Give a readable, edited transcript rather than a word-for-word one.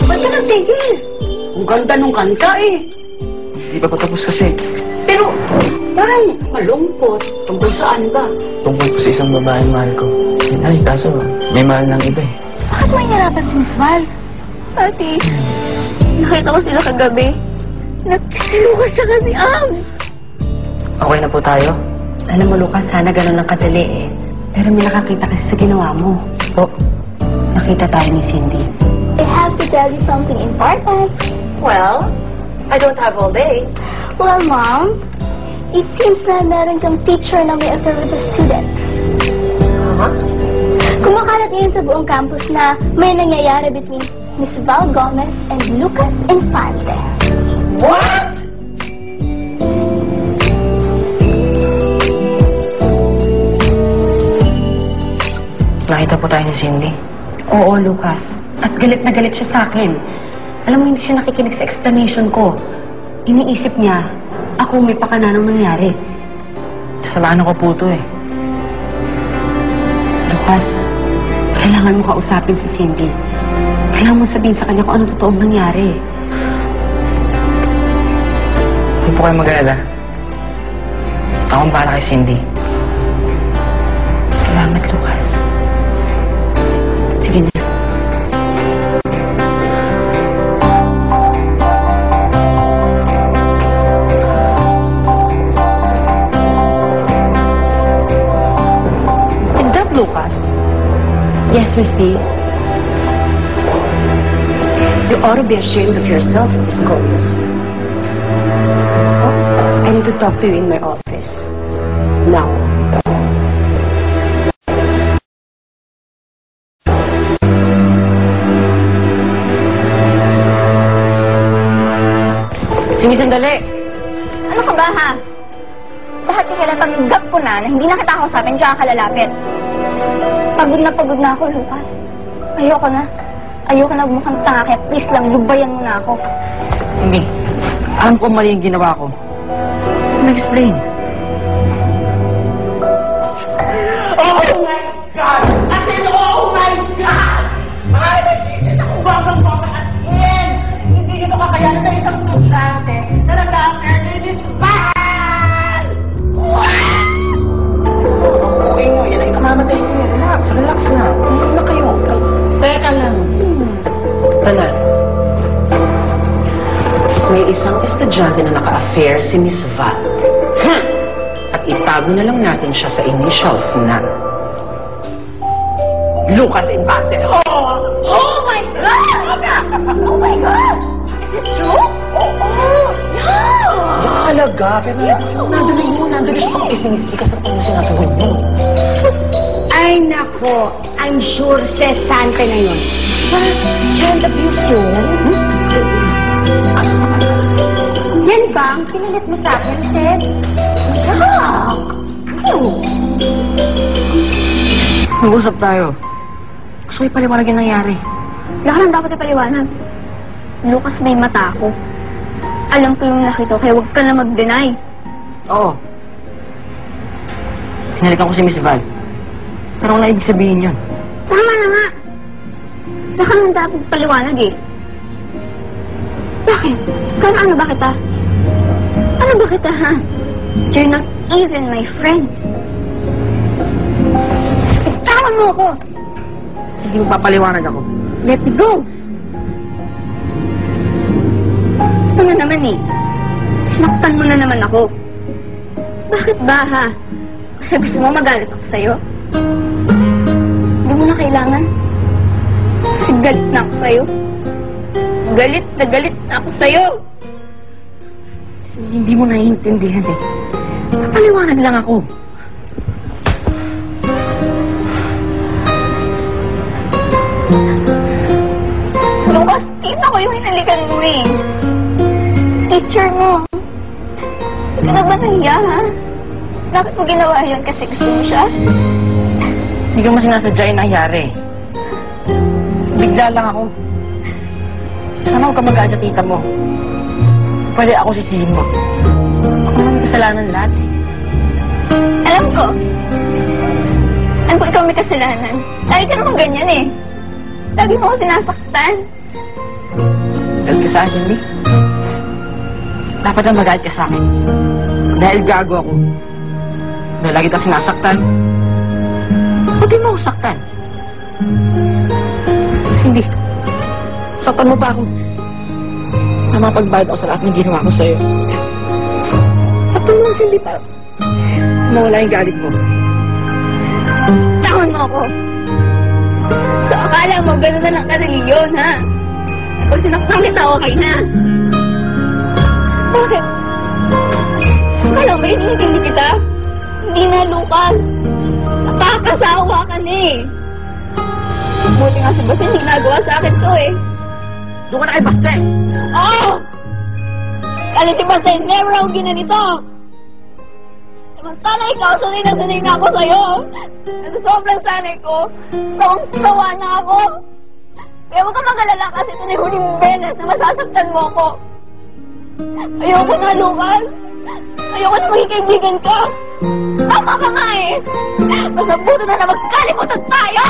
Ba't ka nagtigil? Ang ganda nung kanta eh. Hindi pa patapos kasi. Pero parang malungkot. Tungkol saan ba? Tungkol ko sa isang babaeng mahal ko. Ay, kaso may mahal ng iba eh. Bakit may narapan si Miss Val? Ate, nakita ko sila kagabi. Nagsilukas siya kasi Abs. Okay na po tayo? Alam mo, Lucas, sana ganun lang kadali eh. Pero may nakakita kasi sa ginawa mo. Oh. Nakita tayo ni Cindy. I have to tell you something important. Well, I don't have all day. Well, Mom, it seems na meron kang teacher na may affair with a student. Kumakalat ngayon sa buong campus na may nangyayari between Miss Val Gomez and Lucas Infante. What? Nakita po tayo ni Cindy. Oo, Lucas. At galit na galit siya sa akin. Alam mo, hindi siya nakikinig sa explanation ko. Iniisip niya, ako may pakana nang nangyari. Sasamahan ko po ito eh. Lucas, kailangan mo kausapin si Cindy. Kailangan mo sabihin sa kanya kung ano totoong nangyari. Huwag po kayo mag-alala. Ako ang bahala kay Cindy. Salamat, Lucas. Sige na. Is that Lucas? Yes, Miss D. You ought to be ashamed of yourself, Miss Gomez. I need to talk to you in my office. Now. Sige, sandali. Ano ka ba, ha? Bakit kaya tanggap ko na hindi na kita kausapin tsaka kalalapit? Pagod na ako, Lucas. Ayoko na. Ayoko na mukhang tanga, kaya please lang, lubayan mo na ako. Cindy, alam ko mali yung ginawa ko. Mag-explain. Oh my God! As in, oh my God! Mga nagsisis akong bagang-bagang as in! Hindi nito kakayanan ng isang estudyante na nag-after ni Miss Val! Okay mo, yan ay kamamatay ko yan. Relax, relax na. Hindi na kayo. Teka lang. Wala. May isang estudyante na naka-affair si Miss Val. At itago na lang natin siya sa initials na Lucas Infante. Oh my God! Oh my God! Is this true? Yeah! Talaga, pero nandun siya sa kisning-isli kasi ano sinasagot mo. Ay, nako. I'm sure sesante na yun. Child abuse yun? Yan ba ang pinalit mo sa akin, Ted? Yeah! Mag-usap tayo. Gusto ko ipaliwanag yung nangyari. Wala ka nang dapat ipaliwanag. Lucas, may mata ako. Alam ko yung nakita ko, kaya huwag ka na mag-deny. Oo. Hinalikan ko si Miss Val. Pero ano ibig sabihin yun? Tama na nga. Wala ka nang dapat paliwanag eh. Bakit? Ano ba kita? Ano ba kita, ha? You're not even my friend. Itawan mo ako! Hindi mo papaliwanag ako. Let me go! Ito na naman eh. Sinaktan mo na naman ako. Bakit ba, ha? Kasi gusto mo magalit ako sa'yo? Hindi mo na kailangan. Kasi galit na ako sa'yo. Galit na ako sa'yo. Hindi mo naiintindihan eh. Papaliwanag lang ako. Lucas, tita ko yung hinalikan mo eh. Teacher mo. Hindi ka na ba nahiya, ha? Bakit mo ginawa yun? Kasi gusto mo siya? Hindi ko masinasadya yung nangyari. Bigla lang ako. Sana huwag ka mag-aad sa tita mo. Pwede ako sisihin mo. Ako naman kasalanan lahat eh. Alam ko. Alam ko ikaw may kasalanan. Lagi ka naman ganyan eh. Lagi mo ako sinasaktan. Galit ka sa akin, Cindy? Dapat lang magalit ka sa akin. Dahil gago ako. Dahil lagi kita sinasaktan. Ba't di mo ako saktan? Cindy, saktan mo pa ako. Na mapagbayad ako sa lahat ng ginawa ko sa'yo. Saktan mo, Cindy, para mawala yung galit mo. Takon mo ako. So, akala mo, gano'n na lang kadali yun, ha? Pag sinaktan kita, okay na. Bakit? Akala mo, iniintindi kita? Hindi na, Lucas. Nakakasawa ka na eh. Buti nga si Basta hindi nagawa sa akin to eh. Doon ka na kay Baste! Oo! Kali si Basta, never ako ginanito. Samantala ikaw, sanay na ako sa'yo. At sobrang sanay ko, sawang-sawa na ako. Kaya huwag ka mag-alala kasi ito na yung huling beses na masasaktan mo ako. Ayoko na, Lucas. Ayoko na maging kaibigan ka. Tama ka nga eh. Mas mabuti na magkalimutan tayo!